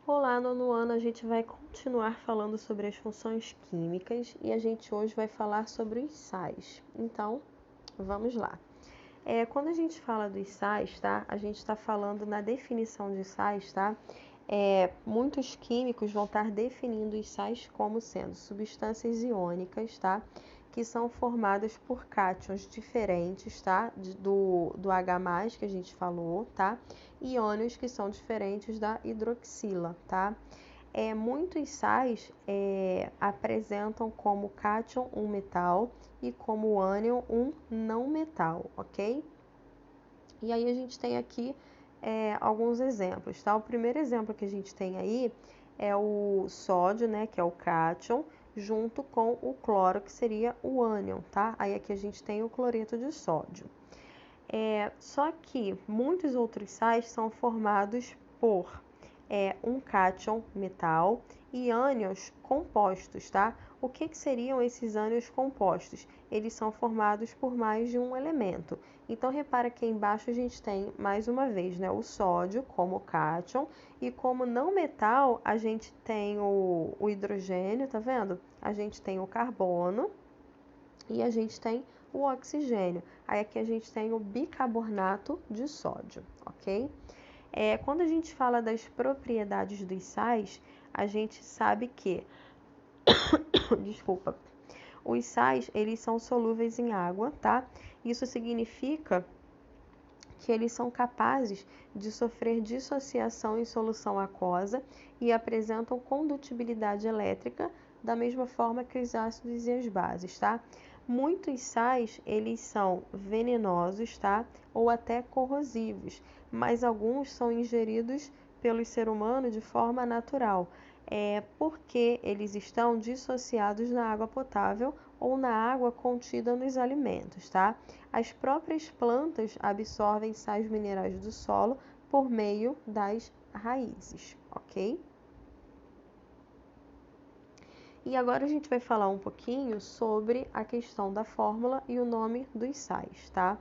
Olá, nono ano, a gente vai continuar falando sobre as funções químicas e a gente hoje vai falar sobre os sais. Então, vamos lá. Quando a gente fala dos sais, tá? A gente está falando na definição de sais, tá? Muitos químicos vão estar definindo os sais como sendo substâncias iônicas, tá? Que são formadas por cátions diferentes, tá? Do H+, que a gente falou, tá? E íons que são diferentes da hidroxila, tá? Muitos sais apresentam como cátion um metal e como ânion um não metal, ok? E aí a gente tem aqui alguns exemplos, tá? O primeiro exemplo que a gente tem aí é o sódio, né, que é o cátion, junto com o cloro, que seria o ânion, tá? Aí aqui a gente tem o cloreto de sódio. Só que muitos outros sais são formados por um cátion, metal, e ânions compostos, tá? O que seriam esses ânions compostos? Eles são formados por mais de um elemento. Então, repara que embaixo a gente tem, mais uma vez, né, o sódio como cátion, e como não metal, a gente tem o hidrogênio, tá vendo? A gente tem o carbono e a gente tem o oxigênio. Aí aqui a gente tem o bicarbonato de sódio, ok? Quando a gente fala das propriedades dos sais, a gente sabe que, desculpa, os sais, eles são solúveis em água, tá? Isso significa que eles são capazes de sofrer dissociação em solução aquosa e apresentam condutibilidade elétrica da mesma forma que os ácidos e as bases, tá? Muitos sais, eles são venenosos, tá? Ou até corrosivos, mas alguns são ingeridos pelo ser humano de forma natural, porque eles estão dissociados na água potável ou na água contida nos alimentos, tá? As próprias plantas absorvem sais minerais do solo por meio das raízes, ok? E agora a gente vai falar um pouquinho sobre a questão da fórmula e o nome dos sais, tá?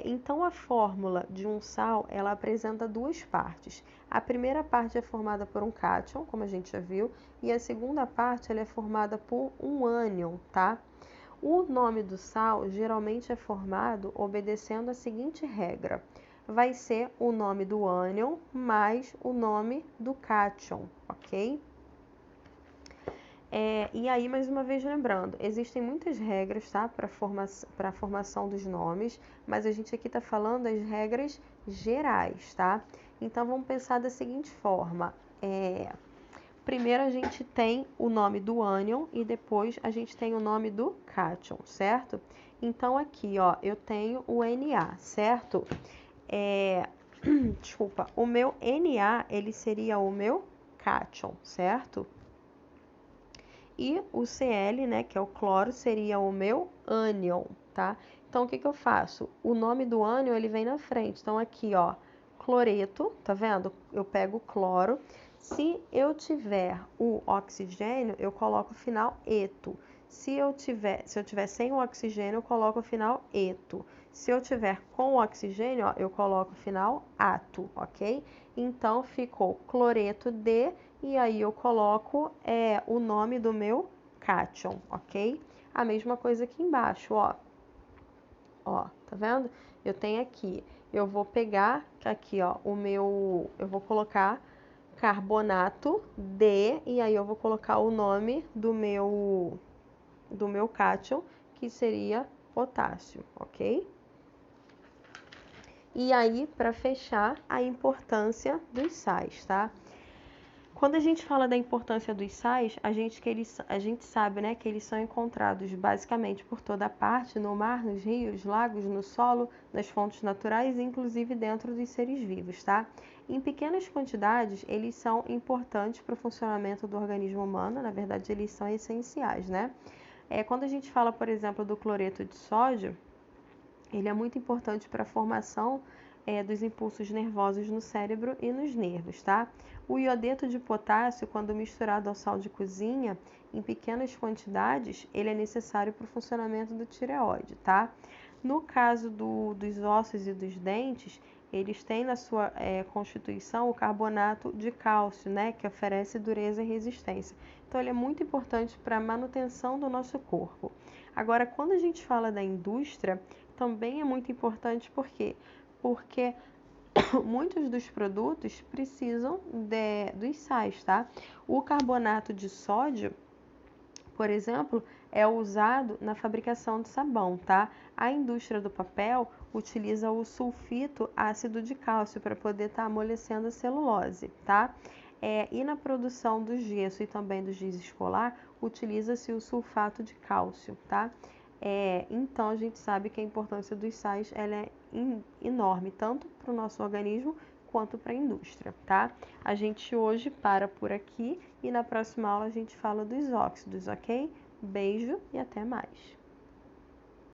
Então, a fórmula de um sal, ela apresenta duas partes. A primeira parte é formada por um cátion, como a gente já viu, e a segunda parte ela é formada por um ânion, tá? O nome do sal geralmente é formado obedecendo a seguinte regra. Vai ser o nome do ânion mais o nome do cátion, ok? E aí, mais uma vez lembrando, existem muitas regras, tá, para a formação dos nomes, mas a gente aqui está falando das regras gerais, tá? Então, vamos pensar da seguinte forma. Primeiro a gente tem o nome do ânion e depois a gente tem o nome do cátion, certo? Então, aqui, ó, eu tenho o Na, certo? Desculpa, o meu Na, ele seria o meu cátion, certo? E o Cl, né, que é o cloro, seria o meu ânion, tá? Então, o que eu faço? O nome do ânion, ele vem na frente. Então, aqui, ó, cloreto, tá vendo? Eu pego o cloro. Se eu tiver o oxigênio, eu coloco o final eto. Se eu tiver sem o oxigênio, eu coloco o final eto. Se eu tiver com o oxigênio, ó, eu coloco o final ato, ok? Então, ficou cloreto de, e aí eu coloco o nome do meu cátion, ok? A mesma coisa aqui embaixo, ó. Ó, tá vendo? Eu tenho aqui, eu vou pegar aqui, ó, eu vou colocar carbonato de, e aí eu vou colocar o nome do meu cátion, que seria potássio, ok? E aí, para fechar, a importância dos sais, tá? Quando a gente fala da importância dos sais, a gente sabe, né, que eles são encontrados basicamente por toda parte, no mar, nos rios, lagos, no solo, nas fontes naturais e inclusive dentro dos seres vivos, tá? Em pequenas quantidades, eles são importantes para o funcionamento do organismo humano, na verdade, eles são essenciais, né? Quando a gente fala, por exemplo, do cloreto de sódio, ele é muito importante para a formação dos impulsos nervosos no cérebro e nos nervos, tá? O iodeto de potássio, quando misturado ao sal de cozinha, em pequenas quantidades, ele é necessário para o funcionamento do tireoide, tá? No caso dos ossos e dos dentes, eles têm na sua constituição o carbonato de cálcio, né, que oferece dureza e resistência. Então, ele é muito importante para a manutenção do nosso corpo. Agora, quando a gente fala da indústria, também é muito importante, por quê? Porque muitos dos produtos precisam dos sais, tá? O carbonato de sódio, por exemplo, é usado na fabricação de sabão, tá? A indústria do papel utiliza o sulfito ácido de cálcio para poder estar amolecendo a celulose, tá? E na produção do gesso e também do giz escolar, utiliza-se o sulfato de cálcio, tá? Então, a gente sabe que a importância dos sais ela é enorme, tanto para o nosso organismo quanto para a indústria, tá? A gente hoje para por aqui e na próxima aula a gente fala dos óxidos, ok? Beijo e até mais!